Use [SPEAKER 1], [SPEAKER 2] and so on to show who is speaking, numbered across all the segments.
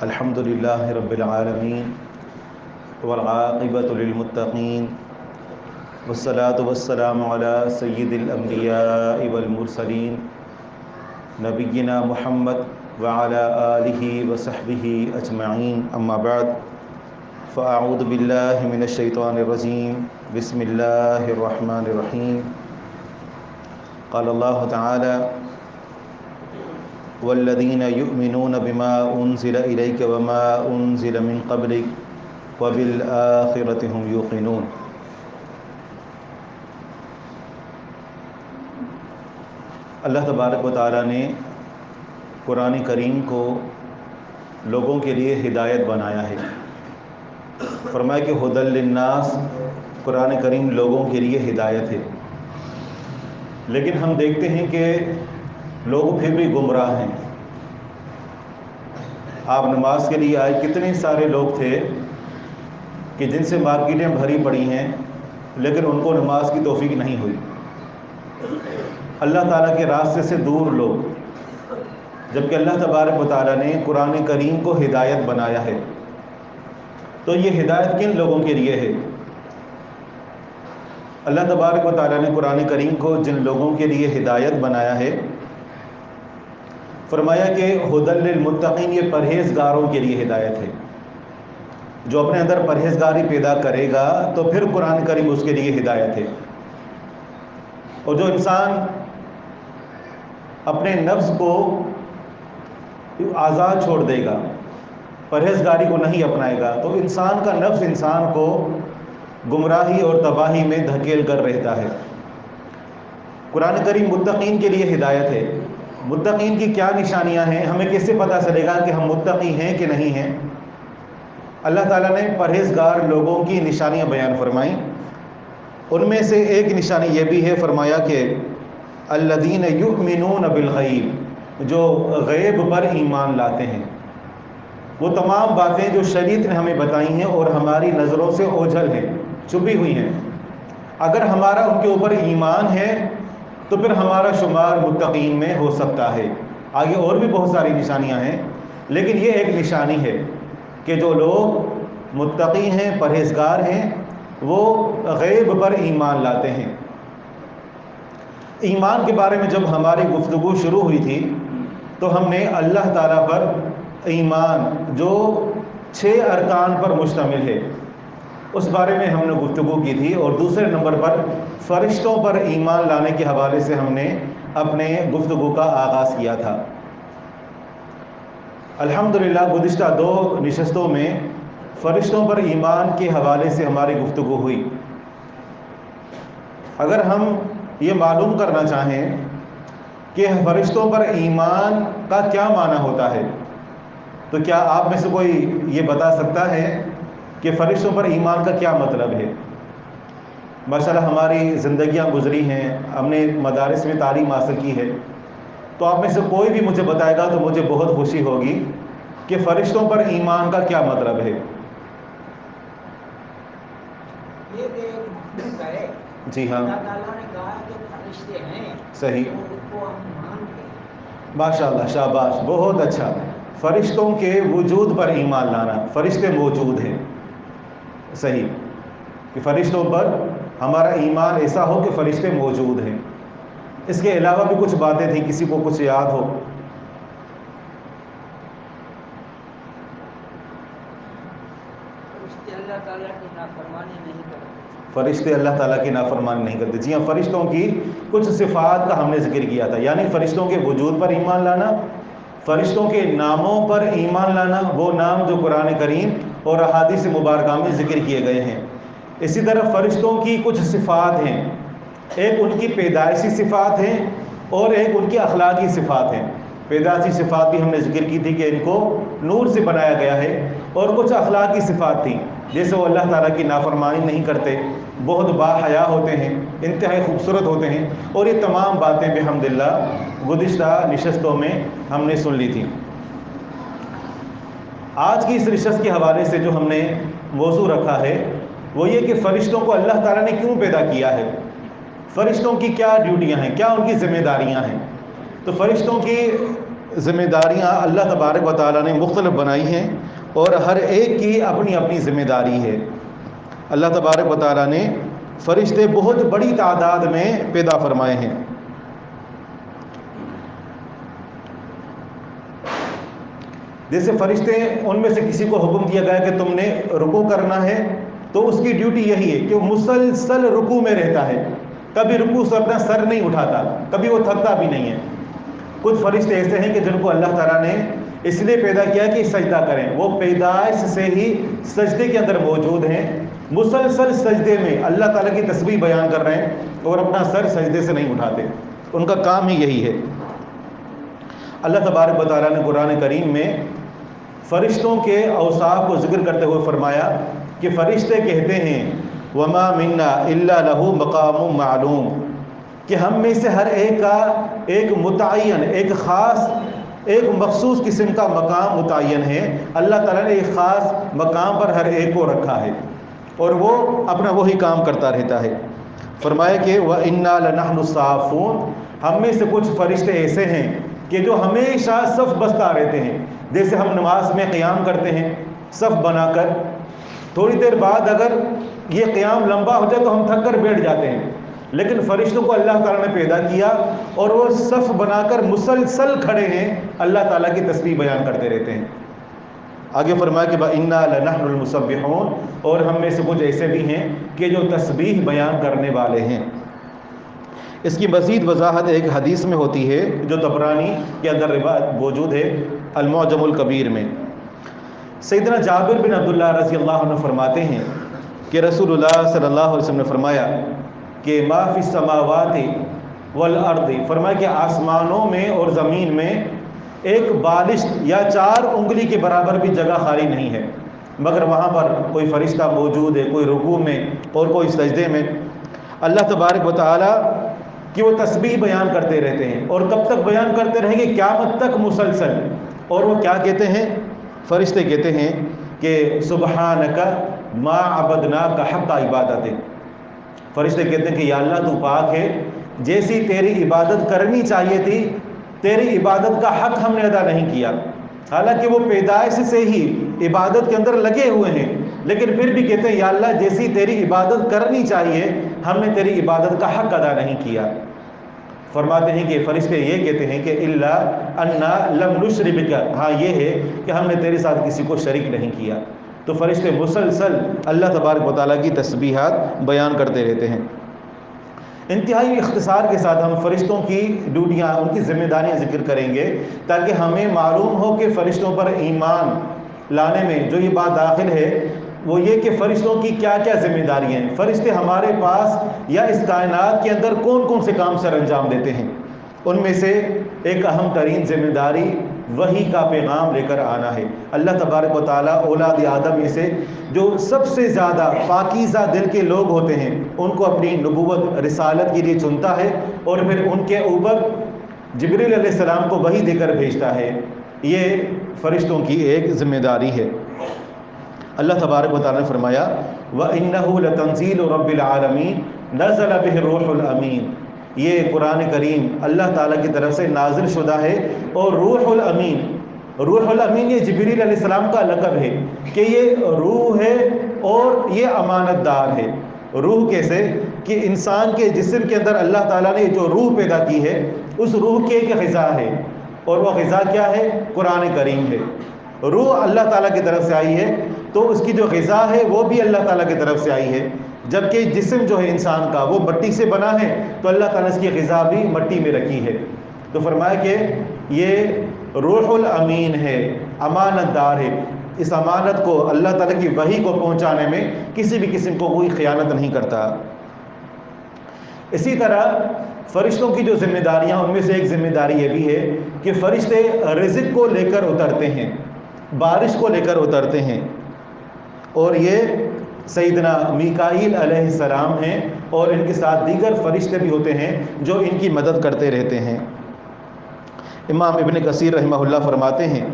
[SPEAKER 1] الحمد للہ رب العالمین والعاقبۃ للمتقین والصلاة والسلام علی سید الانبیاء والمرسلین نبینا محمد وعلی آلہ وصحبہ اجمعین، اما بعد فاعوذ باللہ من الشیطان الرجیم، بسم اللہ الرحمن الرحیم۔ قال اللہ تعالی: والذین یؤمنون بما انزل الیک وما انزل من قبلک وبالآخرۃ هم یوقنون۔ اللہ تبارک و تعالیٰ نے قرآن کریم کو لوگوں کے لیے ہدایت بنایا ہے۔ فرمایا کہ ھدی للناس، قرآن کریم لوگوں کے لیے ہدایت ہے۔ لیکن ہم دیکھتے ہیں کہ لوگ پھر بھی گمراہ ہیں۔ آپ نماز کے لیے آئے، کتنے سارے لوگ تھے کہ جن سے مارکیٹیں بھری پڑی ہیں لیکن ان کو نماز کی توفیق نہیں ہوئی۔ اللہ تعالیٰ کے راستے سے دور لوگ، جبکہ اللہ تبارک و تعالیٰ نے قرآن کریم کو ہدایت بنایا ہے۔ تو یہ ہدایت کن لوگوں کے لیے ہے؟ اللہ تبارک و تعالیٰ نے قرآن کریم کو جن لوگوں کے لیے ہدایت بنایا ہے، فرمایا کہ ھدی للمتقین، یہ پرہیزگاروں کے لیے ہدایت ہے۔ جو اپنے اندر پرہیزگاری پیدا کرے گا تو پھر قرآن کریم اس کے لیے ہدایت ہے۔ اور جو انسان اپنے نفس کو آزاد چھوڑ دے گا، پرہیزگاری کو نہیں اپنائے گا، تو انسان کا نفس انسان کو گمراہی اور تباہی میں دھکیل کر رہتا ہے۔ قرآن کریم متقین کے لیے ہدایت ہے۔ متقین کی کیا نشانیاں ہیں؟ ہمیں کیسے پتہ چلے گا کہ ہم متقی ہیں کہ نہیں ہیں؟ اللہ تعالیٰ نے پرہیزگار لوگوں کی نشانیاں بیان فرمائیں۔ ان میں سے ایک نشانی یہ بھی ہے، فرمایا کہ الذین یؤمنون بالغیب، جو غیب پر ایمان لاتے ہیں۔ وہ تمام باتیں جو شریعت نے ہمیں بتائی ہیں اور ہماری نظروں سے اوجھل ہیں، چھپی ہوئی ہیں، اگر ہمارا ان کے اوپر ایمان ہے تو پھر ہمارا شمار متقین میں ہو سکتا ہے۔ آگے اور بھی بہت ساری نشانیاں ہیں، لیکن یہ ایک نشانی ہے کہ جو لوگ متقی ہیں، پرہیزگار ہیں، وہ غیب پر ایمان لاتے ہیں۔ ایمان کے بارے میں جب ہماری گفتگو شروع ہوئی تھی تو ہم نے اللہ تعالیٰ پر ایمان، جو 6 ارکان پر مشتمل ہے، اس بارے میں ہم نے گفتگو کی تھی، اور دوسرے نمبر پر فرشتوں پر ایمان لانے کے حوالے سے ہم نے اپنے گفتگو کا آغاز کیا تھا۔ الحمدللہ گزشتہ 2 نشستوں میں فرشتوں پر ایمان کے حوالے سے ہماری گفتگو ہوئی۔ اگر ہم یہ معلوم کرنا چاہیں کہ فرشتوں پر ایمان کا کیا معنی ہوتا ہے، تو کیا آپ میں سے کوئی یہ بتا سکتا ہے کہ فرشتوں پر ایمان کا کیا مطلب ہے؟ ماشاءاللہ ہماری زندگیاں گزری ہیں، ہم نے مدارس میں تعلیم حاصل کی ہے، تو آپ میں سے کوئی بھی مجھے بتائے گا تو مجھے بہت خوشی ہوگی کہ فرشتوں پر ایمان کا کیا مطلب ہے۔
[SPEAKER 2] یہ ایک ہے،
[SPEAKER 1] جی ہاں،
[SPEAKER 2] اللہ تعالیٰ نے کہا کہ فرشتے ہیں،
[SPEAKER 1] صحیح،
[SPEAKER 2] تو ان کو ہم مانتے ہیں۔
[SPEAKER 1] ماشاءاللہ، شاباش، بہت اچھا۔ فرشتوں کے وجود پر ایمان لانا، فرشتے موجود ہیں، صحیح، کہ فرشتوں پر ہمارا ایمان ایسا ہو کہ فرشتے موجود ہیں۔ اس کے علاوہ بھی کچھ باتیں تھیں، کسی کو کچھ یاد ہو؟
[SPEAKER 2] فرشتے اللہ تعالیٰ کی نافرمانی نہیں کرتے۔
[SPEAKER 1] فرشتے اللہ تعالیٰ کی نافرمانی نہیں کرتے۔ جی ہاں، فرشتوں کی کچھ صفات کا ہم نے ذکر کیا تھا، یعنی فرشتوں کے وجود پر ایمان لانا، فرشتوں کے ناموں پر ایمان لانا، وہ نام جو قرآن کریم اور احادیث مبارکہ میں ذکر کیے گئے ہیں۔ اسی طرح فرشتوں کی کچھ صفات ہیں، ایک ان کی پیدائشی صفات ہیں اور ایک ان کی اخلاقی صفات ہیں۔ پیدائشی صفات بھی ہم نے ذکر کی تھی کہ ان کو نور سے بنایا گیا ہے، اور کچھ اخلاقی صفات تھیں، جیسے وہ اللہ تعالیٰ کی نافرمانی نہیں کرتے، بہت باحیا ہوتے ہیں، انتہائی خوبصورت ہوتے ہیں، اور یہ تمام باتیں بحمدللہ گزشتہ نشستوں میں ہم نے سن لی تھیں۔ آج کی اس نشست کے حوالے سے جو ہم نے موضوع رکھا ہے وہ یہ کہ فرشتوں کو اللہ تعالیٰ نے کیوں پیدا کیا ہے، فرشتوں کی کیا ڈیوٹیاں ہیں، کیا ان کی ذمہ داریاں ہیں۔ تو فرشتوں کی ذمہ داریاں اللہ تبارک و تعالیٰ نے مختلف بنائی ہیں اور ہر ایک کی اپنی اپنی ذمہ داری ہے۔ اللہ تبارک و تعالیٰ نے فرشتے بہت بڑی تعداد میں پیدا فرمائے ہیں۔ جیسے فرشتے ان میں سے کسی کو حکم دیا گیا کہ تم نے رکوع کرنا ہے تو اس کی ڈیوٹی یہی ہے کہ وہ مسلسل رکوع میں رہتا ہے، کبھی رکوع سے اپنا سر نہیں اٹھاتا، کبھی وہ تھکتا بھی نہیں ہے۔ کچھ فرشتے ایسے ہیں کہ جن کو اللہ تعالیٰ نے اس لیے پیدا کیا کہ سجدہ کریں، وہ پیدائش سے ہی سجدے کے اندر موجود ہیں، مسلسل سجدے میں اللہ تعالیٰ کی تسبیح بیان کر رہے ہیں اور اپنا سر سجدے سے نہیں اٹھاتے، ان کا کام ہی یہی ہے۔ اللہ تبارک و تعالیٰ نے قرآن کریم میں فرشتوں کے اوصاف کو ذکر کرتے ہوئے فرمایا کہ فرشتے کہتے ہیں وما منا الا لہ مقام معلوم، کہ ہم میں سے ہر ایک کا ایک متعین، ایک خاص، ایک مخصوص قسم کا مقام متعین ہے۔ اللہ تعالیٰ نے ایک خاص مقام پر ہر ایک کو رکھا ہے اور وہ اپنا وہی کام کرتا رہتا ہے۔ فرمایا کہ وَإِنَّا لَنَحْنُ الصَّافُونَ، ہم میں سے کچھ فرشتے ایسے ہیں کہ جو ہمیشہ صف بستا رہتے ہیں۔ جیسے ہم نماز میں قیام کرتے ہیں صف بنا کر، تھوڑی دیر بعد اگر یہ قیام لمبا ہو جائے تو ہم تھک کر بیٹھ جاتے ہیں، لیکن فرشتوں کو اللہ تعالیٰ نے پیدا کیا اور وہ صف بنا کر مسلسل کھڑے ہیں، اللہ تعالیٰ کی تسبیح بیان کرتے رہتے ہیں۔ آگے فرمایا کہ وَإِنَّا لَنَحْنُ الْمُسَبِّحُونَ، اور ہم میں سے کچھ ایسے بھی ہیں کہ جو تسبیح بیان کرنے والے ہیں۔ اس کی مزید وضاحت ایک حدیث میں ہوتی ہے جو طبرانی کے اندر روایت موجود ہے المعجم الکبیر میں۔ سیدنا جابر بن عبداللہ رضی اللہ عنہ فرماتے ہیں کہ رسول اللہ صلی اللہ علیہ وسلم نے فرمایا کہ ما فی السماوات والارض، فرمایا کہ آسمانوں میں اور زمین میں ایک بالشت یا 4 انگلی کے برابر بھی جگہ خالی نہیں ہے مگر وہاں پر کوئی فرشتہ موجود ہے، کوئی رکوع میں اور کوئی سجدے میں۔ اللہ تبارک و تعالیٰ کہ وہ تسبیح بیان کرتے رہتے ہیں، اور کب تک بیان کرتے رہیں گے؟ قیامت تک مسلسل۔ اور وہ کیا کہتے ہیں؟ فرشتے کہتے ہیں کہ سبحانک ما عبدناک حق عبادت، فرشتے کہتے ہیں کہ یا اللہ تو پاک ہے، جیسی تیری عبادت کرنی چاہیے تھی تیری عبادت کا حق ہم نے ادا نہیں کیا۔ حالانکہ وہ پیدائش سے ہی عبادت کے اندر لگے ہوئے ہیں، لیکن پھر بھی کہتے ہیں یا اللہ جیسی تیری عبادت کرنی چاہیے ہم نے تیری عبادت کا حق ادا نہیں کیا۔ فرماتے ہیں کہ فرشتے یہ کہتے ہیں کہ الا انا لم نشرک بک، ہاں یہ ہے کہ ہم نے تیرے ساتھ کسی کو شریک نہیں کیا۔ تو فرشتے مسلسل اللہ تبارک و تعالیٰ کی تسبیحات بیان کرتے رہتے ہیں۔ انتہائی اختصار کے ساتھ ہم فرشتوں کی ڈیوٹیاں، ان کی ذمہ داریاں ذکر کریں گے تاکہ ہمیں معلوم ہو کہ فرشتوں پر ایمان لانے میں جو یہ بات داخل ہے وہ یہ کہ فرشتوں کی کیا کیا ذمہ داریاں ہیں، فرشتے ہمارے پاس یا اس کائنات کے اندر کون کون سے کام سر انجام دیتے ہیں۔ ان میں سے ایک اہم ترین ذمہ داری وحی کا پیغام لے کر آنا ہے۔ اللہ تبارک و تعالیٰ اولاد آدم میں سے جو سب سے زیادہ پاکیزہ دل کے لوگ ہوتے ہیں ان کو اپنی نبوت رسالت کے لیے چنتا ہے اور پھر ان کے اوپر جبریل علیہ السلام کو وحی دے کر بھیجتا ہے۔ یہ فرشتوں کی ایک ذمہ داری ہے۔ اللہ تبارک و تعالیٰ نے فرمایا وَإِنَّهُ لَتَنزِيلُ رَبِّ الْعَالَمِينَ نَزَلَ بِهِ الرُّوحُ الْأَمِينُ، یہ قرآن کریم اللہ تعالیٰ کی طرف سے نازل شدہ ہے، اور روح الامین، روح الامین یہ جبریل علیہ السلام کا لقب ہے کہ یہ روح ہے اور یہ امانت دار ہے۔ روح کیسے؟ کہ انسان کے جسم کے اندر اللہ تعالیٰ نے جو روح پیدا کی ہے اس روح کے ایک غذا ہے، اور وہ غذا کیا ہے؟ قرآن کریم ہے۔ روح اللہ تعالیٰ کی طرف سے آئی ہے تو اس کی جو غذا ہے وہ بھی اللہ تعالیٰ کی طرف سے آئی ہے، جبکہ جسم جو ہے انسان کا وہ مٹی سے بنا ہے تو اللہ تعالیٰ نے اس کی غذا بھی مٹی میں رکھی ہے۔ تو فرمایا کہ یہ روح الامین ہے، امانت دار ہے، اس امانت کو اللہ تعالیٰ کی وحی کو پہنچانے میں کسی بھی قسم کو کوئی خیانت نہیں کرتا۔ اسی طرح فرشتوں کی جو ذمہ داریاں، ان میں سے ایک ذمہ داری یہ بھی ہے کہ فرشتے رزق کو لے کر اترتے ہیں، بارش کو لے کر اترتے ہیں، اور یہ سیدنا میکائیل علیہ السلام ہیں اور ان کے ساتھ دیگر فرشتے بھی ہوتے ہیں جو ان کی مدد کرتے رہتے ہیں۔ امام ابن کثیر رحمہ اللہ فرماتے ہیں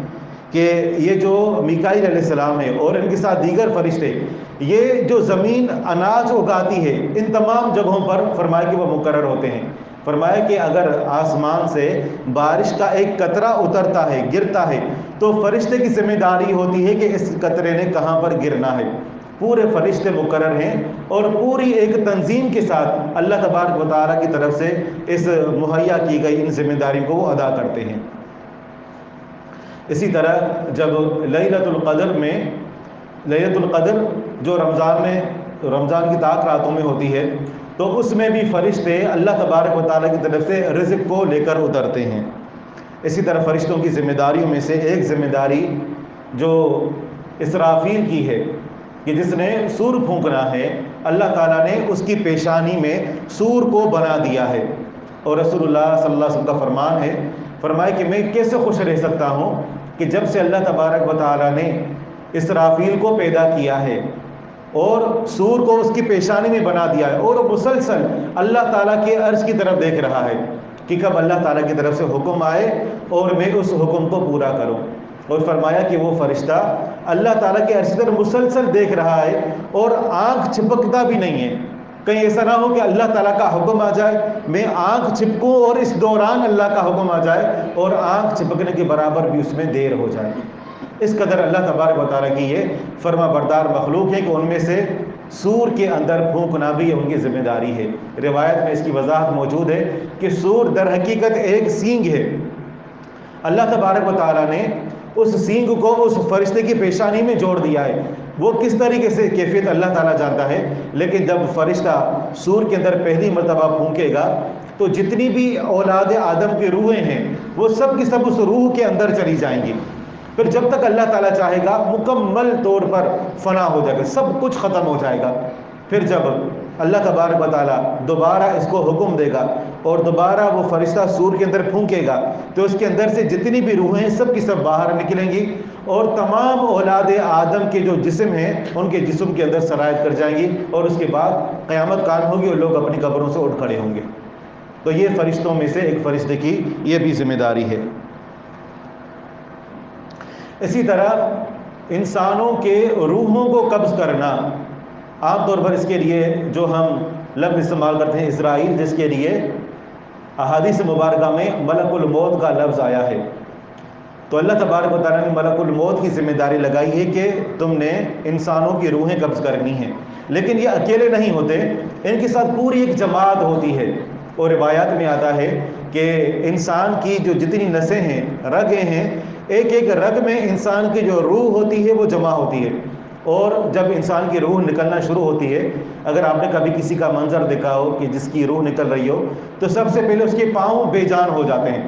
[SPEAKER 1] کہ یہ جو میکائیل علیہ السلام ہے اور ان کے ساتھ دیگر فرشتے، یہ جو زمین اناج اگاتی ہے ان تمام جگہوں پر فرمایا کہ وہ مقرر ہوتے ہیں۔ فرمایا کہ اگر آسمان سے بارش کا ایک قطرہ اترتا ہے، گرتا ہے، تو فرشتے کی ذمہ داری ہوتی ہے کہ اس قطرے نے کہاں پر گرنا ہے۔ پورے فرشتے مقرر ہیں اور پوری ایک تنظیم کے ساتھ اللہ تبارک و تعالیٰ کی طرف سے اس مہیا کی گئی ان ذمہ داریوں کو وہ ادا کرتے ہیں۔ اسی طرح جب لیلۃ القدر جو رمضان کی طاق راتوں میں ہوتی ہے، تو اس میں بھی فرشتے اللہ تبارک و تعالیٰ کی طرف سے رزق کو لے کر اترتے ہیں۔ اسی طرح فرشتوں کی ذمہ داریوں میں سے ایک ذمہ داری جو اسرافیل کی ہے کہ جس نے سور پھونکنا ہے، اللہ تعالیٰ نے اس کی پیشانی میں سور کو بنا دیا ہے، اور رسول اللہ صلی اللہ علیہ وسلم کا فرمان ہے، فرمایا کہ میں کیسے خوش رہ سکتا ہوں کہ جب سے اللہ تبارک و تعالیٰ نے اسرافیل کو پیدا کیا ہے اور سور کو اس کی پیشانی میں بنا دیا ہے، اور وہ مسلسل اللہ تعالیٰ کے عرش کی طرف دیکھ رہا ہے کہ کب اللہ تعالیٰ کی طرف سے حکم آئے اور میں اس حکم کو پورا کروں۔ اور فرمایا کہ وہ فرشتہ اللہ تعالیٰ کے عرش کی طرف مسلسل دیکھ رہا ہے اور آنکھ چھپکتا بھی نہیں ہے، کہیں ایسا نہ ہو کہ اللہ تعالیٰ کا حکم آ جائے، میں آنکھ چھپکوں اور اس دوران اللہ کا حکم آ جائے اور آنکھ چھپکنے کے برابر بھی اس میں دیر ہو جائے۔ اس قدر اللہ تبارک و تعالیٰ کی یہ فرما بردار مخلوق ہے کہ ان میں سے سور کے اندر پھونکنا بھی ان کی ذمہ داری ہے۔ روایت میں اس کی وضاحت موجود ہے کہ سور در حقیقت ایک سینگ ہے۔ اللہ تبارک و تعالیٰ نے اس سینگ کو اس فرشتے کی پیشانی میں جوڑ دیا ہے، وہ کس طریقے سے کیفیت اللہ تعالیٰ جانتا ہے، لیکن جب فرشتہ سور کے اندر پہلی مرتبہ پھونکے گا تو جتنی بھی اولاد آدم کی روحیں ہیں وہ سب کی سب اس روح کے اندر چلی جائیں گی، پھر جب تک اللہ تعالیٰ چاہے گا مکمل طور پر فنا ہو جائے گا، سب کچھ ختم ہو جائے گا۔ پھر جب اللہ تبارک و تعالیٰ دوبارہ اس کو حکم دے گا اور دوبارہ وہ فرشتہ سور کے اندر پھونکے گا تو اس کے اندر سے جتنی بھی روحیں ہیں سب کی سب باہر نکلیں گی، اور تمام اولاد آدم کے جو جسم ہیں ان کے جسم کے اندر سرایت کر جائیں گی، اور اس کے بعد قیامت قائم ہوگی اور لوگ اپنی قبروں سے اٹھ کھڑے ہوں گے۔ تو یہ فرشتوں میں سے ایک فرشتے کی یہ بھی ذمہ داری ہے۔ اسی طرح انسانوں کے روحوں کو قبض کرنا، عام طور پر اس کے لیے جو ہم لفظ استعمال کرتے ہیں اسرائیل، جس کے لیے احادیث مبارکہ میں ملک الموت کا لفظ آیا ہے، تو اللہ تبارک و تعالیٰ نے ملک الموت کی ذمہ داری لگائی ہے کہ تم نے انسانوں کی روحیں قبض کرنی ہیں، لیکن یہ اکیلے نہیں ہوتے، ان کے ساتھ پوری ایک جماعت ہوتی ہے۔ اور روایات میں آتا ہے کہ انسان کی جو جتنی نسیں ہیں، رگیں ہیں، ایک ایک رگ میں انسان کی جو روح ہوتی ہے وہ جمع ہوتی ہے، اور جب انسان کی روح نکلنا شروع ہوتی ہے، اگر آپ نے کبھی کسی کا منظر دیکھا ہو کہ جس کی روح نکل رہی ہو تو سب سے پہلے اس کے پاؤں بے جان ہو جاتے ہیں،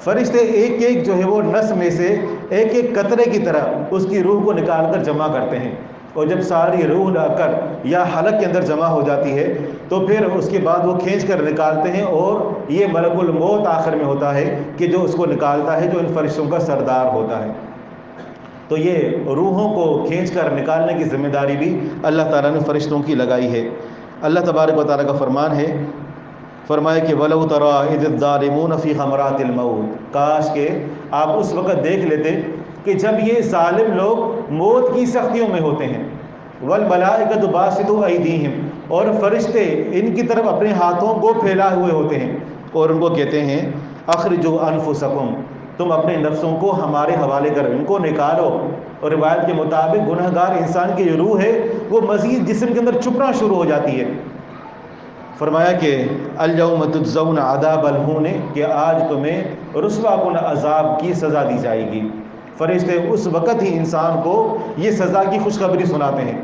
[SPEAKER 1] فرشتے ایک ایک جو ہے وہ نس میں سے ایک ایک قطرے کی طرح اس کی روح کو نکال کر جمع کرتے ہیں، اور جب ساری روح لا کر یا حلق کے اندر جمع ہو جاتی ہے تو پھر اس کے بعد وہ کھینچ کر نکالتے ہیں، اور یہ ملک الموت آخر میں ہوتا ہے کہ جو اس کو نکالتا ہے، جو ان فرشتوں کا سردار ہوتا ہے۔ تو یہ روحوں کو کھینچ کر نکالنے کی ذمہ داری بھی اللہ تعالیٰ نے فرشتوں کی لگائی ہے۔ اللہ تبارک و تعالیٰ کا فرمان ہے، فرمایا کہ وَلَوْ تَرَىٰ إِذِ الظَّالِمُونَ فِي غَمَرَاتِ الْمَوْتِ، کاش کہ آپ اس وقت دیکھ لیتے کہ جب یہ ظالم لوگ موت کی سختیوں میں ہوتے ہیں، وَالْمَلَائِكَةُ بَاسِطُو أَيْدِيهِمْ، اور فرشتے ان کی طرف اپنے ہاتھوں کو پھیلائے ہوئے ہوتے ہیں اور ان کو کہتے ہیں اخرجوا انفسکم، تم اپنے نفسوں کو ہمارے حوالے کرو، ان کو نکالو۔ اور روایت کے مطابق گنہگار انسان کی جو روح ہے وہ مزید جسم کے اندر چھپنا شروع ہو جاتی ہے۔ فرمایا کہ الیوم تجزون عذاب الہون، کہ آج تمہیں رسوا کن عذاب کی سزا دی جائے گی۔ فرشتے اس وقت ہی انسان کو یہ سزا کی خوشخبری سناتے ہیں۔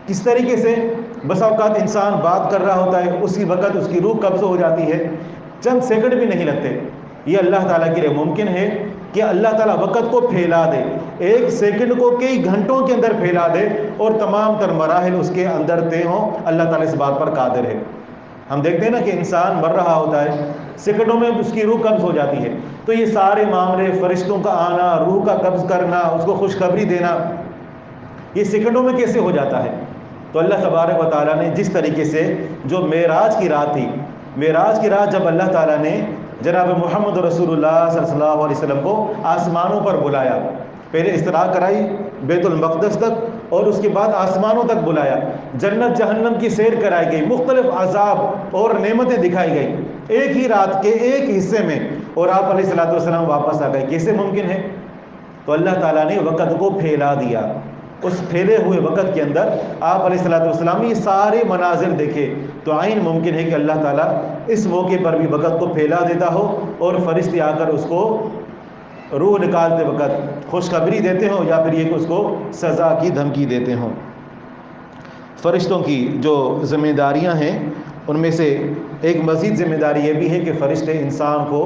[SPEAKER 1] کس طریقے سے؟ بس اوقات انسان بات کر رہا ہوتا ہے، اسی وقت اس کی روح قبض ہو جاتی ہے، چند سیکنڈ بھی نہیں لگتے۔ یہ اللہ تعالیٰ کے لیے ممکن ہے کہ اللہ تعالیٰ وقت کو پھیلا دے، ایک سیکنڈ کو کئی گھنٹوں کے اندر پھیلا دے اور تمام تر مراحل اس کے اندر طے ہوں۔ اللہ تعالیٰ اس بات پر قادر ہے۔ ہم دیکھتے ہیں نا کہ انسان مر رہا ہوتا ہے، سیکنڈوں میں اس کی روح قبض ہو جاتی ہے، تو یہ سارے معاملے، فرشتوں کا آنا، روح کا قبض کرنا، اس کو خوشخبری دینا، یہ سیکنڈوں میں کیسے ہو جاتا ہے؟ تو اللہ تبارک و تعالیٰ نے جس طریقے سے جو معراج کی رات تھی، معراج کی رات جب اللہ تعالیٰ نے جناب محمد رسول اللہ صلی اللہ علیہ وسلم کو آسمانوں پر بلایا، پہلے استراء کرائی بیت المقدس تک اور اس کے بعد آسمانوں تک بلایا، جنت جہنم کی سیر کرائی گئی، مختلف عذاب اور نعمتیں دکھائی گئی، ایک ہی رات کے ایک حصے میں، اور آپ علیہ الصلوۃ والسلام واپس آ گئے، کیسے ممکن ہے؟ تو اللہ تعالیٰ نے وقت کو پھیلا دیا، اس پھیلے ہوئے وقت کے اندر آپ علیہ الصلوۃ والسلام نے یہ سارے مناظر دیکھے، تو عین ممکن ہے کہ اللہ تعالیٰ اس موقع پر بھی وقت کو پھیلا دیتا ہو اور فرشتے آ کر اس کو روح نکالتے وقت خوشخبری دیتے ہوں، یا پھر یہ کہ اس کو سزا کی دھمکی دیتے ہوں۔ فرشتوں کی جو ذمہ داریاں ہیں ان میں سے ایک مزید ذمہ داری یہ بھی ہے کہ فرشتے انسان کو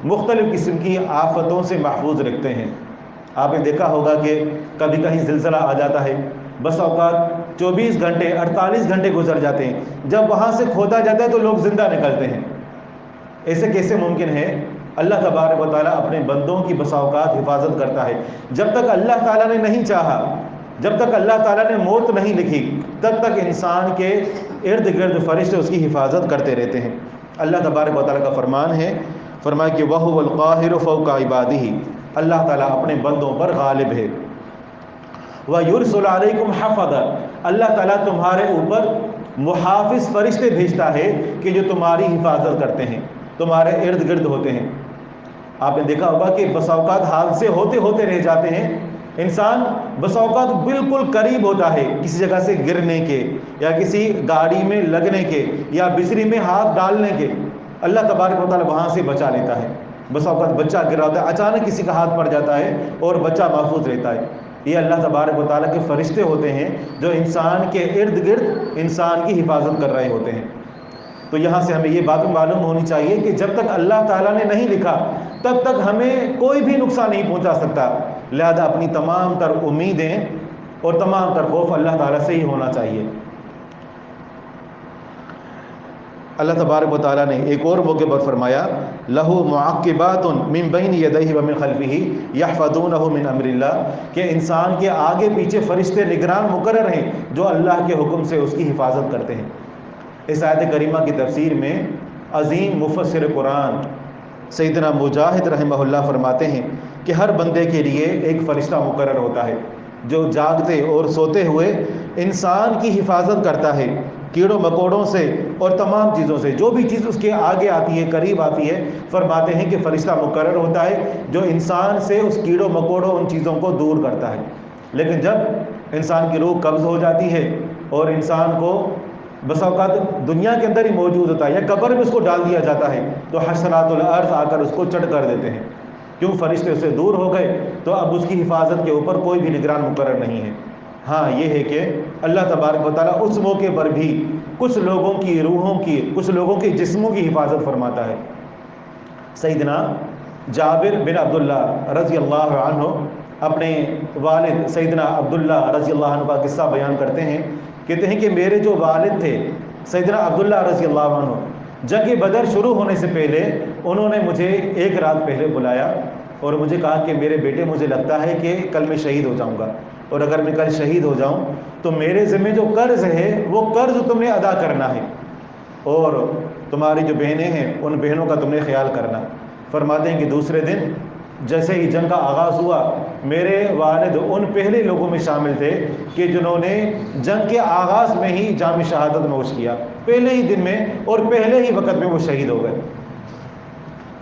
[SPEAKER 1] مختلف قسم کی آفتوں سے محفوظ رکھتے ہیں۔ آپ نے دیکھا ہوگا کہ کبھی کہیں زلزلہ آ جاتا ہے، بس اوقات 24 گھنٹے 48 گھنٹے گزر جاتے ہیں، جب وہاں سے کھودا جاتا ہے تو لوگ زندہ نکلتے ہیں۔ ایسے کیسے ممکن ہے؟ اللہ تبارک و تعالیٰ اپنے بندوں کی بسا اوقات حفاظت کرتا ہے۔ جب تک اللہ تعالیٰ نے نہیں چاہا، جب تک اللہ تعالیٰ نے موت نہیں لکھی، تب تک انسان کے ارد گرد فرشتے اس کی حفاظت کرتے رہتے ہیں۔ اللہ تبارک و تعالیٰ کا فرمان ہے، فرمایا کہ وَهُوَ الْقَاهِرُ فَوْقَ عِبَادِهِ، اللہ تعالیٰ اپنے بندوں پر غالب ہے۔ وَيُرْسِلُ عَلَيْكُمْ حَفَظًا، اللہ تعالیٰ تمہارے اوپر محافظ فرشتے بھیجتا ہے کہ جو تمہاری حفاظت کرتے ہیں، تمہارے ارد گرد ہوتے ہیں۔ آپ نے دیکھا ہوگا کہ بسا اوقات حادثے ہوتے ہوتے رہ جاتے ہیں، انسان بسا اوقات بالکل قریب ہوتا ہے کسی جگہ سے گرنے کے، یا کسی گاڑی میں لگنے کے، یا بجلی میں ہاتھ ڈالنے کے، اللہ تبارک و تعالیٰ وہاں سے بچا لیتا ہے۔ بسا اوقات بچہ گر رہا ہوتا ہے، اچانک کسی کا ہاتھ پڑ جاتا ہے اور بچہ محفوظ رہتا ہے۔ یہ اللہ تبارک و تعالیٰ کے فرشتے ہوتے ہیں جو انسان کے ارد گرد انسان کی حفاظت کر رہے ہوتے ہیں۔ تو یہاں سے ہمیں یہ بات معلوم ہونی چاہیے کہ جب تک اللہ تعالیٰ نے نہیں لکھا تب تک ہمیں کوئی بھی نقصان نہیں پہنچا سکتا، لہذا اپنی تمام تر امیدیں اور تمام تر خوف اللہ تعالیٰ سے ہی ہونا چاہیے۔ اللہ تبارک و تعالیٰ نے ایک اور موقع پر فرمایا لَهُ مُعَقِّبَاتٌ مِّن بَيْنِ يَدَيْهِ وَمِن خَلْفِهِ يَحْفَظُونَهُ مِنْ أَمْرِ اللَّهِ، کہ انسان کے آگے پیچھے فرشتے نگران مقرر ہیں جو اللہ کے حکم سے اس کی حفاظت کرتے ہیں۔ اس آیت کریمہ کی تفسیر میں عظیم مفسر قرآن سیدنا مجاہد رحمہ اللہ فرماتے ہیں کہ ہر بندے کے لیے ایک فرشتہ مقرر ہوتا ہے جو جاگتے اور سوتے ہوئے انسان کی حفاظت کرتا ہے کیڑوں مکوڑوں سے اور تمام چیزوں سے، جو بھی چیز اس کے آگے آتی ہے، قریب آتی ہے، فرماتے ہیں کہ فرشتہ مقرر ہوتا ہے جو انسان سے اس کیڑوں مکوڑوں ان چیزوں کو دور کرتا ہے۔ لیکن جب انسان کی روح قبض ہو جاتی ہے اور انسان کو بس اوقات دنیا کے اندر ہی موجود ہوتا ہے یا قبر میں اس کو ڈال دیا جاتا ہے، تو حشرات الارض آ کر اس کو چٹ کر دیتے ہیں، کیوں؟ فرشتے اس سے دور ہو گئے، تو اب اس کی حفاظت کے اوپر کوئی بھی نگران مقرر نہیں ہے۔ ہاں یہ ہے کہ اللہ تبارک و تعالیٰ اس موقع پر بھی کچھ لوگوں کی روحوں کی، کچھ لوگوں کے جسموں کی حفاظت فرماتا ہے۔ سیدنا جابر بن عبداللہ رضی اللہ عنہ اپنے والد سیدنا عبداللہ رضی اللہ عنہ کا قصہ بیان کرتے ہیں، کہتے ہیں کہ میرے جو والد تھے سیدنا عبداللہ رضی اللہ عنہ، جنگ بدر شروع ہونے سے پہلے انہوں نے مجھے ایک رات پہلے بلایا اور مجھے کہا کہ میرے بیٹے مجھے لگتا ہے کہ کل میں شہید ہو جاؤں گا، اور اگر میں کل شہید ہو جاؤں تو میرے ذمہ جو قرض ہے وہ قرض تم نے ادا کرنا ہے، اور تمہاری جو بہنیں ہیں ان بہنوں کا تم نے خیال کرنا۔ فرماتے ہیں کہ دوسرے دن جیسے ہی جنگ کا آغاز ہوا، میرے والد ان پہلے لوگوں میں شامل تھے کہ جنہوں نے جنگ کے آغاز میں ہی جام شہادت نوش کیا، پہلے ہی دن میں اور پہلے ہی وقت میں وہ شہید ہو گئے۔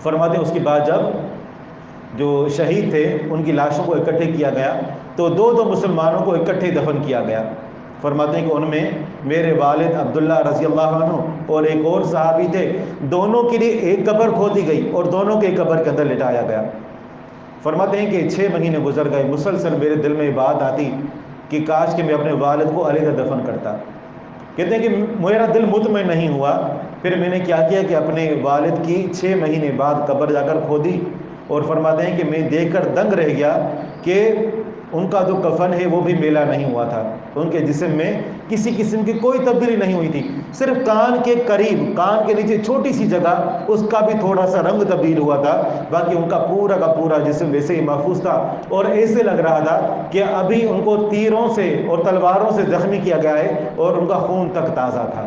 [SPEAKER 1] فرماتے ہیں اس کے بعد جب جو شہید تھے ان کی لاشوں کو اکٹھے کیا گیا تو دو مسلمانوں کو اکٹھے دفن کیا گیا۔ فرماتے ہیں کہ ان میں میرے والد عبداللہ رضی اللہ عنہ اور ایک اور صحابی تھے، دونوں کے لیے ایک قبر کھودی گئی اور دونوں کے قبر کے اندر لٹایا گیا۔ فرماتے ہیں کہ 6 مہینے گزر گئے، مسلسل میرے دل میں بات آتی کہ کاش کہ میں اپنے والد کو علیحدہ دفن کرتا۔ کہتے ہیں کہ میرا دل مطمئن نہیں ہوا، پھر میں نے کیا کہ اپنے والد کی 6 مہینے بعد قبر جا کر کھودی، اور فرماتے ہیں کہ میں دیکھ کر دنگ رہ گیا کہ ان کا جو کفن ہے وہ بھی میلا نہیں ہوا تھا، ان کے جسم میں کسی قسم کی کوئی تبدیلی نہیں ہوئی تھی، صرف کان کے قریب، کان کے نیچے چھوٹی سی جگہ اس کا بھی تھوڑا سا رنگ تبدیل ہوا تھا، باقی ان کا پورا جسم ویسے ہی محفوظ تھا، اور ایسے لگ رہا تھا کہ ابھی ان کو تیروں سے اور تلواروں سے زخمی کیا گیا ہے اور ان کا خون تک تازہ تھا۔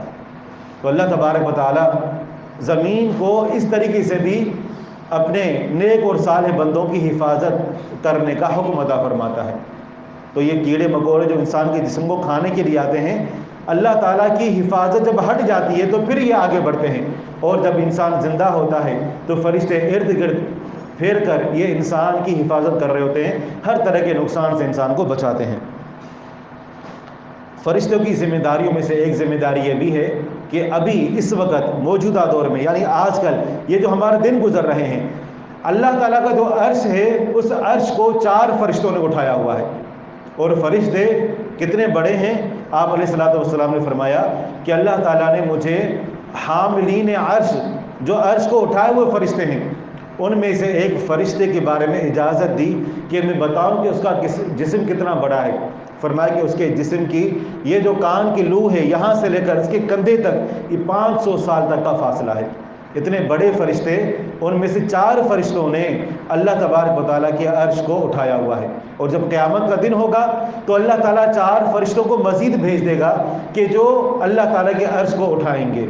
[SPEAKER 1] تو اللہ تبارک و تعالیٰ زمین کو اس طریقے سے بھی اپنے نیک اور صالح بندوں کی حفاظت کرنے کا حکم ادا فرماتا ہے۔ تو یہ کیڑے مکوڑے جو انسان کے جسم کو کھانے کے لیے آتے ہیں، اللہ تعالیٰ کی حفاظت جب ہٹ جاتی ہے تو پھر یہ آگے بڑھتے ہیں، اور جب انسان زندہ ہوتا ہے تو فرشتے ارد گرد پھیر کر یہ انسان کی حفاظت کر رہے ہوتے ہیں، ہر طرح کے نقصان سے انسان کو بچاتے ہیں۔ فرشتوں کی ذمہ داریوں میں سے ایک ذمہ داری یہ بھی ہے کہ ابھی اس وقت موجودہ دور میں، یعنی آج کل یہ جو ہمارے دن گزر رہے ہیں، اللہ تعالیٰ کا جو عرش ہے اس عرش کو 4 فرشتوں نے اٹھایا ہوا ہے، اور فرشتے کتنے بڑے ہیں؟ آپ علیہ الصلوۃ والسلام نے فرمایا کہ اللہ تعالیٰ نے مجھے حاملین عرش، جو عرش کو اٹھائے ہوئے فرشتے ہیں، ان میں سے ایک فرشتے کے بارے میں اجازت دی کہ میں بتاؤں کہ اس کا جسم کتنا بڑا ہے۔ فرمایا کہ اس کے جسم کی یہ جو کان کی لو ہے یہاں سے لے کر اس کے کندھے تک یہ 500 سال تک کا فاصلہ ہے۔ اتنے بڑے فرشتے، ان میں سے 4 فرشتوں نے اللہ تبارک و تعالیٰ کے عرش کو اٹھایا ہوا ہے، اور جب قیامت کا دن ہوگا تو اللہ تعالیٰ 4 فرشتوں کو مزید بھیج دے گا کہ جو اللہ تعالیٰ کے عرش کو اٹھائیں گے،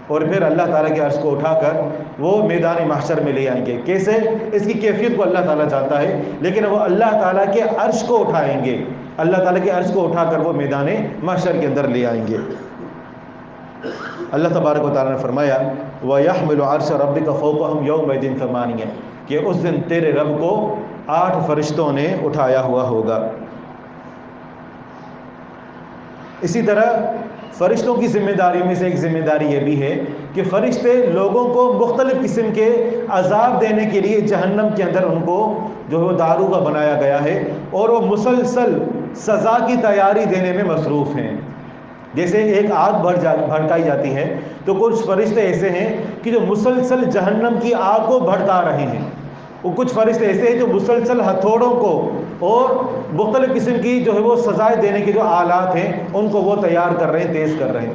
[SPEAKER 1] اور پھر اللہ تعالیٰ کے عرش کو اٹھا کر وہ میدان محشر میں لے آئیں گے۔ کیسے؟ اس کی کیفیت کو اللہ تعالیٰ جانتا ہے، لیکن وہ اللہ تعالیٰ کے عرش کو اٹھائیں گے، اللہ تعالیٰ کے عرش کو اٹھا کر وہ میدان محشر کے اندر لے آئیں گے۔ اللہ تبارک و تعالیٰ نے فرمایا وَيَحْمِلُ عَرْشَ رَبِّكَ فَوْقَهُمْ يَوْمَئِذٍ ثَمَانِيَةٌ، کہ اس دن تیرے رب کو 8 فرشتوں نے اٹھایا ہوا ہوگا۔ اسی طرح فرشتوں کی ذمہ داری میں سے ایک ذمہ داری یہ بھی ہے کہ فرشتے لوگوں کو مختلف قسم کے عذاب دینے کے لیے جہنم کے اندر ان کو جو وہ داروغہ بنایا گیا ہے، اور وہ مسلسل سزا کی تیاری دینے میں مصروف ہیں۔ جیسے ایک آگ بھڑکائی جاتی ہے تو کچھ فرشتے ایسے ہیں کہ جو مسلسل جہنم کی آگ کو بھڑکا رہے ہیں، وہ کچھ فرشتے ایسے ہیں جو مسلسل ہتھوڑوں کو اور مختلف قسم کی جو ہے وہ سزائیں دینے کے جو آلات ہیں ان کو وہ تیار کر رہے ہیں، تیز کر رہے ہیں۔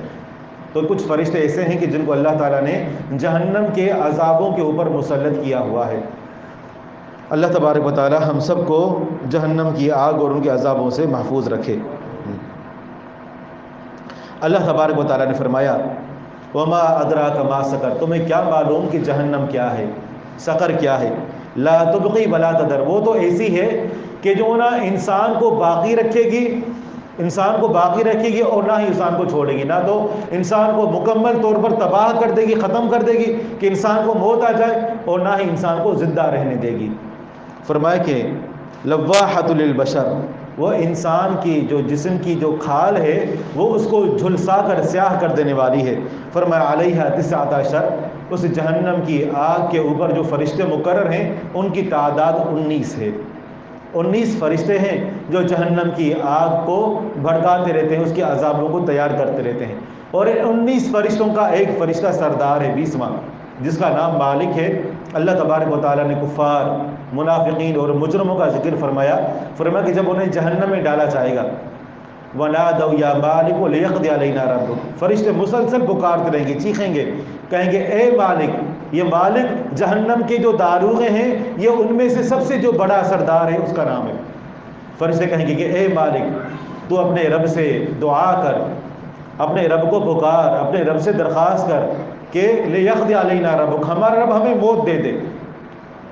[SPEAKER 1] تو کچھ فرشتے ایسے ہیں کہ جن کو اللہ تعالیٰ نے جہنم کے عذابوں کے اوپر مسلط کیا ہوا ہے۔ اللہ تبارک و تعالیٰ ہم سب کو جہنم کی آگ اور ان کے عذابوں سے محفوظ رکھے۔ اللہ تبارک و تعالیٰ نے فرمایا وما ادراک ما سقر، تمہیں کیا معلوم کہ جہنم کیا ہے، سقر کیا ہے؟ لا تبقی ولا تذر، وہ تو ایسی ہے کہ جو نہ انسان کو باقی رکھے گی، انسان کو باقی رکھے گی، اور نہ ہی انسان کو چھوڑے گی، نہ تو انسان کو مکمل طور پر تباہ کر دے گی، ختم کر دے گی کہ انسان کو موت آ جائے، اور نہ ہی انسان کو زندہ رہنے دے گی۔ فرمایا کہ لواحۃ للبشر، وہ انسان کی جو جسم کی جو کھال ہے وہ اس کو جھلسا کر سیاہ کر دینے والی ہے۔ فرمایا علیہا 19، اس جہنم کی آگ کے اوپر جو فرشتے مقرر ہیں ان کی تعداد 19 ہے۔ 19 فرشتے ہیں جو جہنم کی آگ کو بھڑکاتے رہتے ہیں، اس کے عذابوں کو تیار کرتے رہتے ہیں، اور ان 19 فرشتوں کا ایک فرشتہ سردار ہے 20واں، جس کا نام مالک ہے۔ اللہ تبارک و تعالیٰ نے کفار، منافقین اور مجرموں کا ذکر فرمایا کہ جب انہیں جہنم میں ڈالا جائے گا وَنَادَوْا يَا مَالِكُ لِيَقْضِيَ عَلَيْنَا رَبُّكَ، فرشتے مسلسل پکارتے رہیں گے، چیخیں گے، کہیں گے اے مالک۔ یہ مالک جہنم کے جو داروغے ہیں یہ ان میں سے سب سے جو بڑا سردار ہے اس کا نام ہے۔ فرشتے کہیں گے کہ اے مالک تو اپنے رب سے دعا کر، اپنے رب کو پکار، اپنے رب سے درخواست کر کہ لِيَقْضِيَ عَلَيْنَا رَبُّكَ، ہمارا رب ہمیں موت دے دے۔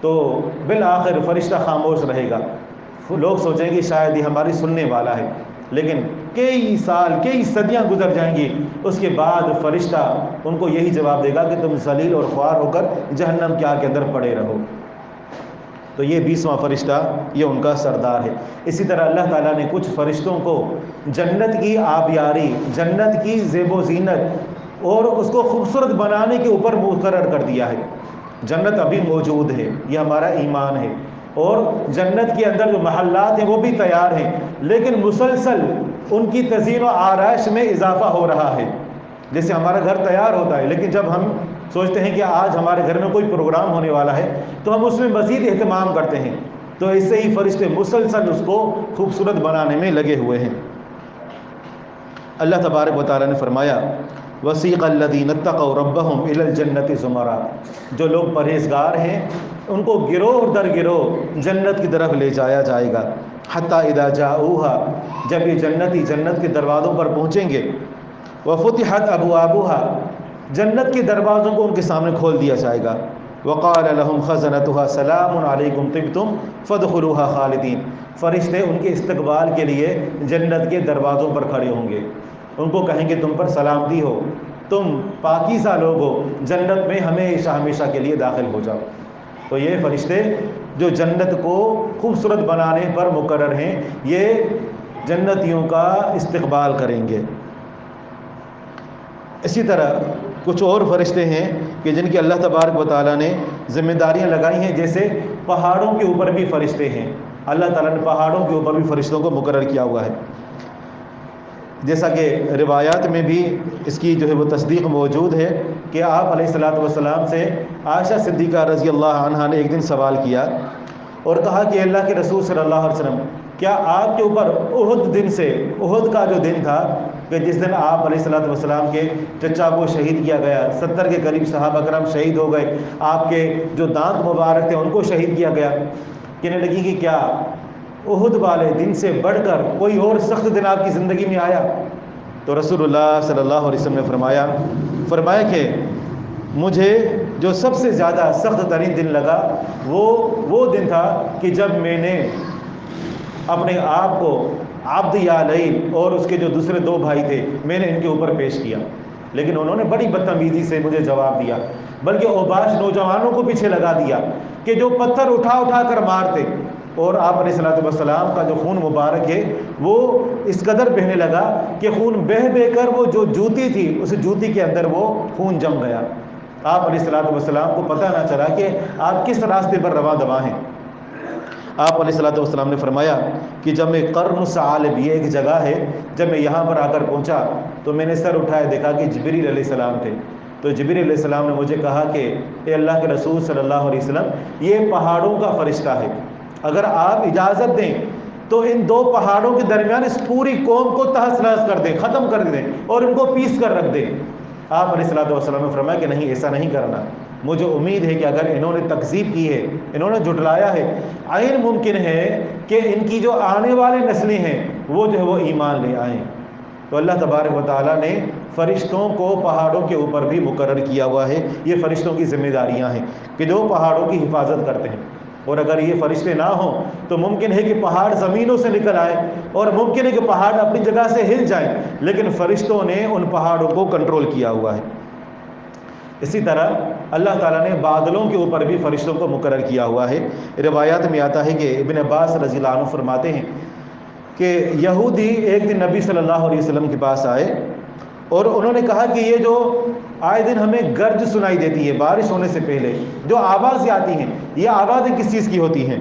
[SPEAKER 1] تو بالآخر فرشتہ خاموش رہے گا، لوگ سوچیں گے شاید یہ ہماری سننے والا ہے، لیکن کئی سال، کئی صدیاں گزر جائیں گی، اس کے بعد فرشتہ ان کو یہی جواب دے گا کہ تم ذلیل اور خوار ہو کر جہنم کی آگ کے اندر پڑے رہو۔ تو یہ 20واں فرشتہ یہ ان کا سردار ہے۔ اسی طرح اللہ تعالیٰ نے کچھ فرشتوں کو جنت کی آبیاری، جنت کی زیب و زینت اور اس کو خوبصورت بنانے کے اوپر مقرر کر دیا ہے۔ جنت ابھی موجود ہے، یہ ہمارا ایمان ہے، اور جنت کے اندر جو محلات ہیں وہ بھی تیار ہیں، لیکن مسلسل ان کی تزئین و آرائش میں اضافہ ہو رہا ہے۔ جیسے ہمارا گھر تیار ہوتا ہے، لیکن جب ہم سوچتے ہیں کہ آج ہمارے گھر میں کوئی پروگرام ہونے والا ہے تو ہم اس میں مزید اہتمام کرتے ہیں، تو ایسے ہی فرشتے مسلسل اس کو خوبصورت بنانے میں لگے ہوئے ہیں۔ اللہ تبارک و تعالیٰ نے فرمایا وَسِيقَ الَّذِينَ اتَّقَوْا رَبَّهُمْ إِلَى الْجَنَّةِ زُمَرًا، جو لوگ پرہیزگار ہیں ان کو گروہ در گروہ جنت کی طرف لے جایا جائے گا۔ حَتَّى إِذَا جَاءُوهَا، جب یہ جنتی جنت کے دروازوں پر پہنچیں گے، وَفُتِحَتْ أَبْوَابُهَا، جنت کے دروازوں کو ان کے سامنے کھول دیا جائے گا۔ وَقَالَ لَهُمْ خَزَنَتُهَا سَلَامٌ عَلَيْكُمْ طِبْتُمْ فَادْخُلُوهَا خَالِدِينَ، فرشتے ان کے استقبال کے لیے جنت کے دروازوں پر کھڑے ہوں گے، ان کو کہیں کہ تم پر سلامتی ہو، تم پاکیزہ لوگ ہو، جنت میں ہمیشہ ہمیشہ کے لیے داخل ہو جاؤ۔ تو یہ فرشتے جو جنت کو خوبصورت بنانے پر مقرر ہیں، یہ جنتیوں کا استقبال کریں گے۔ اسی طرح کچھ اور فرشتے ہیں کہ جن کی اللہ تبارک و تعالیٰ نے ذمہ داریاں لگائی ہیں، جیسے پہاڑوں کے اوپر بھی فرشتے ہیں۔ اللہ تعالیٰ نے پہاڑوں کے اوپر بھی فرشتوں کو مقرر کیا ہوا ہے، جیسا کہ روایات میں بھی اس کی جو ہے وہ تصدیق موجود ہے کہ آپ علیہ الصلاۃ والسلام سے عائشہ صدیقہ رضی اللہ عنہا نے ایک دن سوال کیا اور کہا کہ اللہ کے رسول صلی اللہ علیہ وسلم، کیا آپ کے اوپر احد دن سے، احد کا جو دن تھا کہ جس دن آپ علیہ الصلاۃ والسلام کے چچا کو شہید کیا گیا، 70 کے قریب صحابہ کرام شہید ہو گئے، آپ کے جو دانت مبارک تھے ان کو شہید کیا گیا، کہنے لگی کہ کیا احد والے دن سے بڑھ کر کوئی اور سخت دن آپ کی زندگی میں آیا؟ تو رسول اللہ صلی اللہ علیہ وسلم نے فرمایا کہ مجھے جو سب سے زیادہ سخت ترین دن لگا وہ دن تھا کہ جب میں نے اپنے آپ کو عبد یا لیل اور اس کے جو دوسرے 2 بھائی تھے، میں نے ان کے اوپر پیش کیا، لیکن انہوں نے بڑی بدتمیزی سے مجھے جواب دیا، بلکہ اوباش نوجوانوں کو پیچھے لگا دیا کہ جو پتھر اٹھا اٹھا کر مارتے، اور آپ علیہ الصلوۃ والسلام کا جو خون مبارک ہے وہ اس قدر بہنے لگا کہ خون بہہ بہہ کر وہ جو جوتی تھی اس جوتی کے اندر وہ خون جم گیا۔ آپ علیہ الصلوۃ والسلام کو پتہ نہ چلا کہ آپ کس راستے پر رواں دواں ہیں۔ آپ علیہ الصلوۃ والسلام نے فرمایا کہ جب میں قرن ثعالب، یہ ایک جگہ ہے، جب میں یہاں پر آ کر پہنچا تو میں نے سر اٹھایا، دیکھا کہ جبریل علیہ السلام تھے۔ تو جبریل علیہ السلام نے مجھے کہا کہ اے اللہ کے رسول صلی اللہ علیہ وسلم، یہ پہاڑوں کا فرشتہ ہے، اگر آپ اجازت دیں تو ان 2 پہاڑوں کے درمیان اس پوری قوم کو تہس نہس کر دیں، ختم کر دیں اور ان کو پیس کر رکھ دیں۔ آپ علیہ الصلوۃ والسلام نے فرمایا کہ نہیں، ایسا نہیں کرنا، مجھے امید ہے کہ اگر انہوں نے تکذیب کی ہے، انہوں نے جھٹلایا ہے، عین ممکن ہے کہ ان کی جو آنے والی نسلیں ہیں وہ جو ہے وہ ایمان لے آئیں۔ تو اللہ تبارک و تعالیٰ نے فرشتوں کو پہاڑوں کے اوپر بھی مقرر کیا ہوا ہے۔ یہ فرشتوں کی ذمہ داریاں ہیں کہ جو پہاڑوں کی حفاظت کرتے ہیں، اور اگر یہ فرشتے نہ ہوں تو ممکن ہے کہ پہاڑ زمینوں سے نکل آئے اور ممکن ہے کہ پہاڑ اپنی جگہ سے ہل جائیں، لیکن فرشتوں نے ان پہاڑوں کو کنٹرول کیا ہوا ہے۔ اسی طرح اللہ تعالیٰ نے بادلوں کے اوپر بھی فرشتوں کو مقرر کیا ہوا ہے۔ روایات میں آتا ہے کہ ابن عباس رضی اللہ عنہ فرماتے ہیں کہ یہودی ایک دن نبی صلی اللہ علیہ وسلم کے پاس آئے اور انہوں نے کہا کہ یہ جو آئے دن ہمیں گرج سنائی دیتی ہے بارش ہونے سے پہلے، جو آوازیں آتی ہیں، یہ آوازیں کس چیز کی ہوتی ہیں؟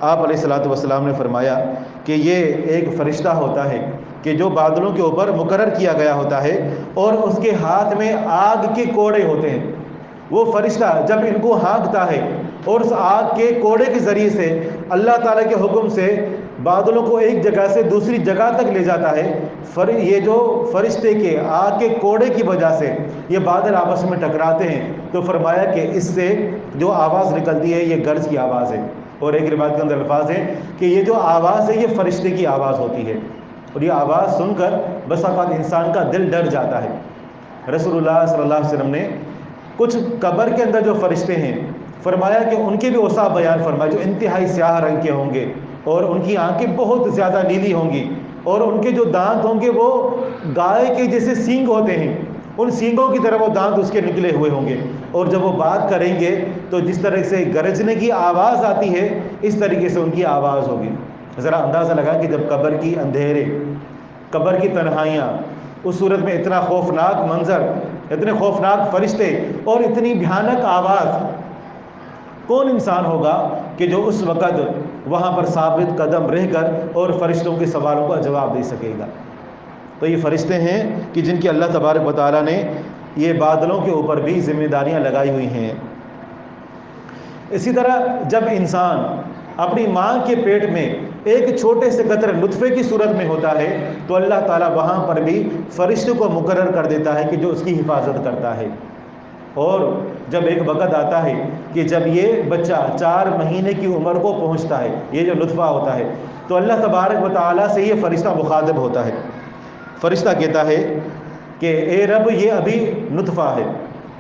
[SPEAKER 1] آپ علیہ الصلوۃ والسلام نے فرمایا کہ یہ ایک فرشتہ ہوتا ہے کہ جو بادلوں کے اوپر مقرر کیا گیا ہوتا ہے اور اس کے ہاتھ میں آگ کے کوڑے ہوتے ہیں۔ وہ فرشتہ جب ان کو ہانکتا ہے اور اس آگ کے کوڑے کے ذریعے سے اللہ تعالیٰ کے حکم سے بادلوں کو ایک جگہ سے دوسری جگہ تک لے جاتا ہے، یہ جو فرشتے کے آگ کے کوڑے کی وجہ سے یہ بادل آپس میں ٹکراتے ہیں، تو فرمایا کہ اس سے جو آواز نکلتی ہے یہ گرج کی آواز ہے، اور ایک روایت کے اندر الفاظ ہیں کہ یہ جو آواز ہے یہ فرشتے کی آواز ہوتی ہے، اور یہ آواز سن کر بس اوقات انسان کا دل ڈر جاتا ہے۔ رسول اللہ صلی اللہ علیہ وسلم نے کچھ قبر کے اندر جو فرشتے ہیں فرمایا کہ ان کے بھی اوصاف بیان فرمایا، جو انتہائی سیاہ رنگ کے ہوں گے اور ان کی آنکھیں بہت زیادہ نیلی ہوں گی، اور ان کے جو دانت ہوں گے وہ گائے کے جیسے سینگ ہوتے ہیں، ان سینگوں کی طرح وہ دانت اس کے نکلے ہوئے ہوں گے، اور جب وہ بات کریں گے تو جس طرح سے گرجنے کی آواز آتی ہے اس طریقے سے ان کی آواز ہوگی۔ ذرا اندازہ لگا کہ جب قبر کی اندھیرے، قبر کی تنہائیاں، اس صورت میں اتنا خوفناک منظر، اتنے خوفناک فرشتے اور اتنی بھیانک آواز، کون انسان ہوگا کہ جو اس وقت وہاں پر ثابت قدم رہ کر اور فرشتوں کے سوالوں کا جواب دے سکے گا؟ تو یہ فرشتے ہیں کہ جن کی اللہ تبارک و تعالیٰ نے یہ بادلوں کے اوپر بھی ذمہ داریاں لگائی ہوئی ہیں۔ اسی طرح جب انسان اپنی ماں کے پیٹ میں ایک چھوٹے سے قطرے نطفے کی صورت میں ہوتا ہے تو اللہ تعالیٰ وہاں پر بھی فرشتے کو مقرر کر دیتا ہے کہ جو اس کی حفاظت کرتا ہے۔ اور جب ایک وقت آتا ہے کہ جب یہ بچہ 4 مہینے کی عمر کو پہنچتا ہے، یہ جو نطفہ ہوتا ہے، تو اللہ تبارک و تعالیٰ سے یہ فرشتہ مخاطب ہوتا ہے۔ فرشتہ کہتا ہے کہ اے رب یہ ابھی نطفہ ہے،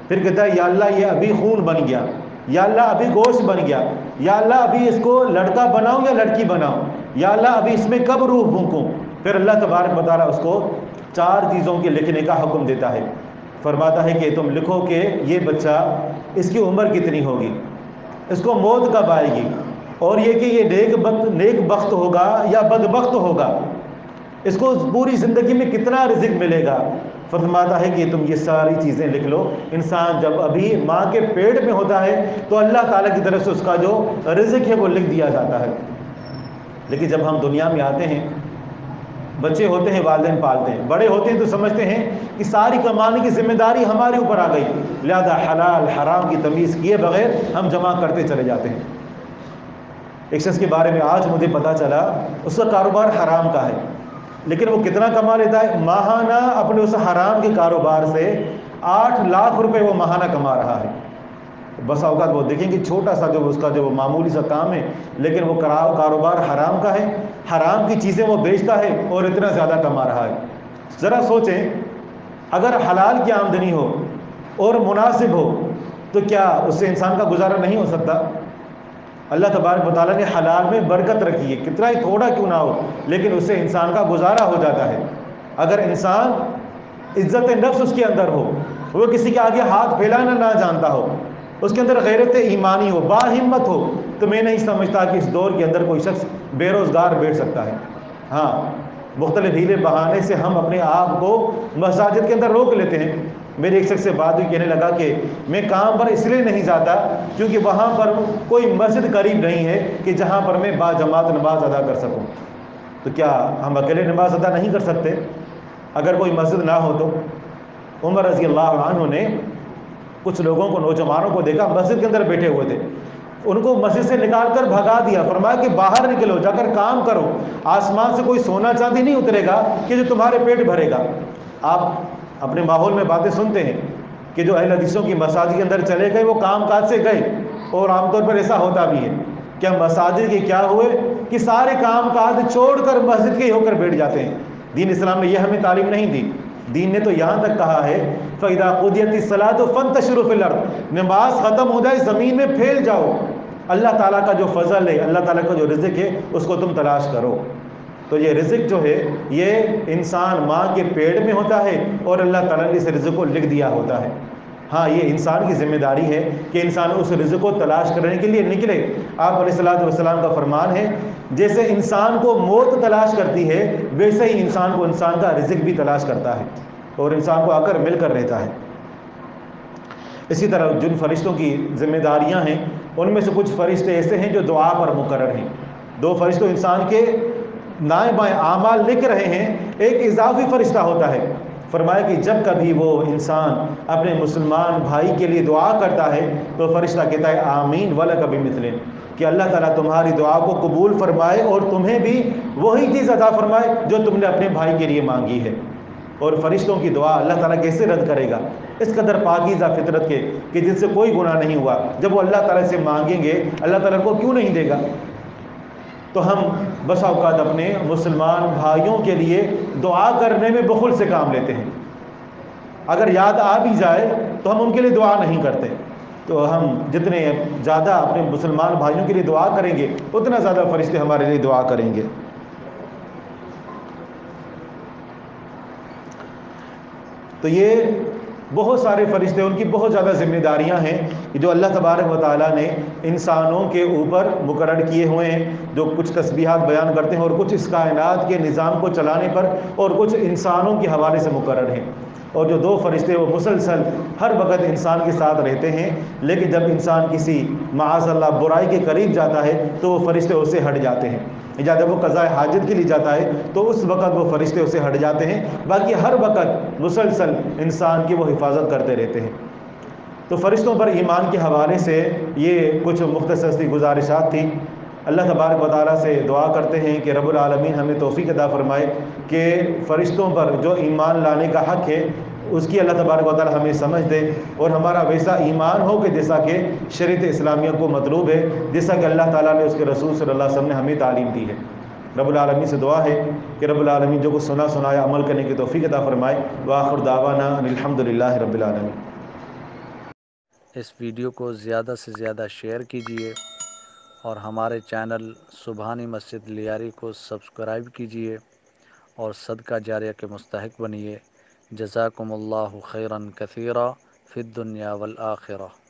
[SPEAKER 1] پھر کہتا ہے یا اللہ یہ ابھی خون بن گیا، یا اللہ ابھی گوشت بن گیا، یا اللہ ابھی اس کو لڑکا بناؤں یا لڑکی بناؤں، یا اللہ ابھی اس میں کب روح پھونکوں؟ پھر اللہ تبارک و تعالیٰ اس کو 4 چیزوں کے لکھنے کا حکم دیتا ہے. فرماتا ہے کہ تم لکھو کہ یہ بچہ اس کی عمر کتنی ہوگی، اس کو موت کب آئے گی، اور یہ کہ یہ نیک بخت ہوگا یا بدبخت ہوگا، اس کو پوری زندگی میں کتنا رزق ملے گا. فرماتا ہے کہ تم یہ ساری چیزیں لکھ لو. انسان جب ابھی ماں کے پیٹ میں ہوتا ہے تو اللہ تعالیٰ کی طرف سے اس کا جو رزق ہے وہ لکھ دیا جاتا ہے. لیکن جب ہم دنیا میں آتے ہیں، بچے ہوتے ہیں والدین پالتے ہیں، بڑے ہوتے ہیں تو سمجھتے ہیں کہ ساری کمانے کی ذمہ داری ہمارے اوپر آ گئی، لہذا حلال حرام کی تمیز کیے بغیر ہم جمع کرتے چلے جاتے ہیں. ایک شخص کے بارے میں آج مجھے پتہ چلا، اس کا کاروبار حرام کا ہے، لیکن وہ کتنا کما لیتا ہے؟ ماہانہ اپنے اس حرام کے کاروبار سے 8 لاکھ روپے وہ ماہانہ کما رہا ہے. بس اوقات وہ دیکھیں کہ چھوٹا سا جو اس کا جو معمولی سا کام ہے، لیکن وہ کاروبار حرام کا ہے، حرام کی چیزیں وہ بیچتا ہے اور اتنا زیادہ کما رہا ہے. ذرا سوچیں، اگر حلال کی آمدنی ہو اور مناسب ہو تو کیا اس سے انسان کا گزارا نہیں ہو سکتا؟ اللہ تبارک و تعالیٰ نے حلال میں برکت رکھی ہے، کتنا ہی تھوڑا کیوں نہ ہو، لیکن اس سے انسان کا گزارا ہو جاتا ہے. اگر انسان عزت نفس اس کے اندر ہو، وہ کسی کے آگے ہاتھ پھیلانا نہ جانتا ہو، اس کے اندر غیرت ایمانی ہو، باہمت ہو، تو میں نہیں سمجھتا کہ اس دور کے اندر کوئی شخص بے روزگار بیٹھ سکتا ہے. ہاں، مختلف ہیلے بہانے سے ہم اپنے آپ کو مساجد کے اندر روک لیتے ہیں. میری ایک شخص سے بات ہوئی، کہنے لگا کہ میں کام پر اس لیے نہیں جاتا کیونکہ وہاں پر کوئی مسجد قریب نہیں ہے کہ جہاں پر میں با جماعت نماز ادا کر سکوں. تو کیا ہم اکیلے نماز ادا نہیں کر سکتے اگر کوئی مسجد نہ ہو تو؟ عمر رضی اللہ عنہ نے کچھ لوگوں کو، نوجوانوں کو دیکھا مسجد کے اندر بیٹھے ہوئے تھے، ان کو مسجد سے نکال کر بھگا دیا. فرمایا کہ باہر نکلو، جا کر کام کرو، آسمان سے کوئی سونا چاندی نہیں اترے گا کہ جو تمہارے پیٹ بھرے گا. آپ اپنے ماحول میں باتیں سنتے ہیں کہ جو اہل حدیثوں کی مساجد کے اندر چلے گئے وہ کام کاج سے گئے، اور عام طور پر ایسا ہوتا بھی ہے. کیا مساجد کے کیا ہوئے کہ سارے کام کاج چھوڑ کر مسجد کے ہی ہو کر بیٹھ جاتے ہیں. دین اسلام نے یہ ہمیں تعلیم نہیں دی. دین نے تو یہاں تک کہا ہے فَإِذَا قُضِيَتِ الصَّلَاةُ فَانتَشِرُوا فِي الْأَرْضِ، نماز ختم ہو جائے زمین میں پھیل جاؤ. اللہ تعالیٰ کا جو فضل ہے، اللہ تعالیٰ کا جو رزق ہے، اس کو تم تلاش کرو. تو یہ رزق جو ہے یہ انسان ماں کے پیٹ میں ہوتا ہے اور اللہ تعالیٰ نے اس رزق کو لکھ دیا ہوتا ہے. ہاں، یہ انسان کی ذمہ داری ہے کہ انسان اس رزق کو تلاش کرنے کے لیے نکلے. آپ علیہ الصلوۃ والسلام کا فرمان ہے، جیسے انسان کو موت تلاش کرتی ہے ویسے ہی انسان کو انسان کا رزق بھی تلاش کرتا ہے اور انسان کو آ کر مل کر رہتا ہے. اسی طرح جن فرشتوں کی ذمہ داریاں ہیں ان میں سے کچھ فرشتے ایسے ہیں جو دعا پر مقرر ہیں. 2 فرشتوں انسان کے دائیں بائیں اعمال لکھ رہے ہیں، ایک اضافی فرشتہ ہوتا ہے. فرمایا کہ جب کبھی وہ انسان اپنے مسلمان بھائی کے لیے دعا کرتا ہے تو فرشتہ کہتا ہے آمین وَلَكَ بِمِثْلٍ، کہ اللہ تعالیٰ تمہاری دعا کو قبول فرمائے اور تمہیں بھی وہی چیز عطا فرمائے جو تم نے اپنے بھائی کے لیے مانگی ہے. اور فرشتوں کی دعا اللہ تعالیٰ کیسے رد کرے گا؟ اس قدر پاکیزہ فطرت کے کہ جن سے کوئی گناہ نہیں ہوا، جب وہ اللہ تعالیٰ سے مانگیں گے اللہ تعالیٰ کو کیوں نہیں دے گا؟ تو ہم بس اوقات اپنے مسلمان بھائیوں کے لیے دعا کرنے میں بخل سے کام لیتے ہیں. اگر یاد آ بھی جائے تو ہم ان کے لیے دعا نہیں کرتے. تو ہم جتنے زیادہ اپنے مسلمان بھائیوں کے لیے دعا کریں گے اتنا زیادہ فرشتے ہمارے لیے دعا کریں گے. تو یہ بہت سارے فرشتے، ان کی بہت زیادہ ذمہ داریاں ہیں جو اللہ تبارک و تعالیٰ نے انسانوں کے اوپر مقرر کیے ہوئے ہیں، جو کچھ تسبیحات بیان کرتے ہیں اور کچھ اس کائنات کے نظام کو چلانے پر اور کچھ انسانوں کے حوالے سے مقرر ہیں. اور جو 2 فرشتے وہ مسلسل ہر وقت انسان کے ساتھ رہتے ہیں، لیکن جب انسان کسی معاذ اللہ برائی کے قریب جاتا ہے تو وہ فرشتے اس سے ہٹ جاتے ہیں. جب وہ قضاء حاجت کے لیے جاتا ہے تو اس وقت وہ فرشتے اسے ہٹ جاتے ہیں، باقی ہر وقت مسلسل انسان کی وہ حفاظت کرتے رہتے ہیں. تو فرشتوں پر ایمان کے حوالے سے یہ کچھ مختصر سی گزارشات تھیں. اللہ تبارک و تعالیٰ سے دعا کرتے ہیں کہ رب العالمین ہمیں توفیق عطا فرمائے کہ فرشتوں پر جو ایمان لانے کا حق ہے اس کی اللہ تبارک و تعالیٰ ہمیں سمجھ دے، اور ہمارا ویسا ایمان ہو کہ جیسا کہ شریعت اسلامیہ کو مطلوب ہے، جیسا کہ اللہ تعالیٰ نے اس کے رسول صلی اللہ علیہ وسلم نے ہمیں تعلیم دی ہے. رب العالمین سے دعا ہے کہ رب العالمین جو کچھ سنا سنایا عمل کرنے کی توفیق عطا فرمائے. وآخر دعوانا ان الحمدللہ رب العالمین.
[SPEAKER 3] اس ویڈیو کو زیادہ سے زیادہ شیئر کیجیے اور ہمارے چینل سبحانی مسجد لیاری کو سبسکرائب کیجیے اور صدقہ جاریہ کے مستحق بنیے۔ جزاکم اللہ خیرا کثیرا فی الدنیا والآخرہ۔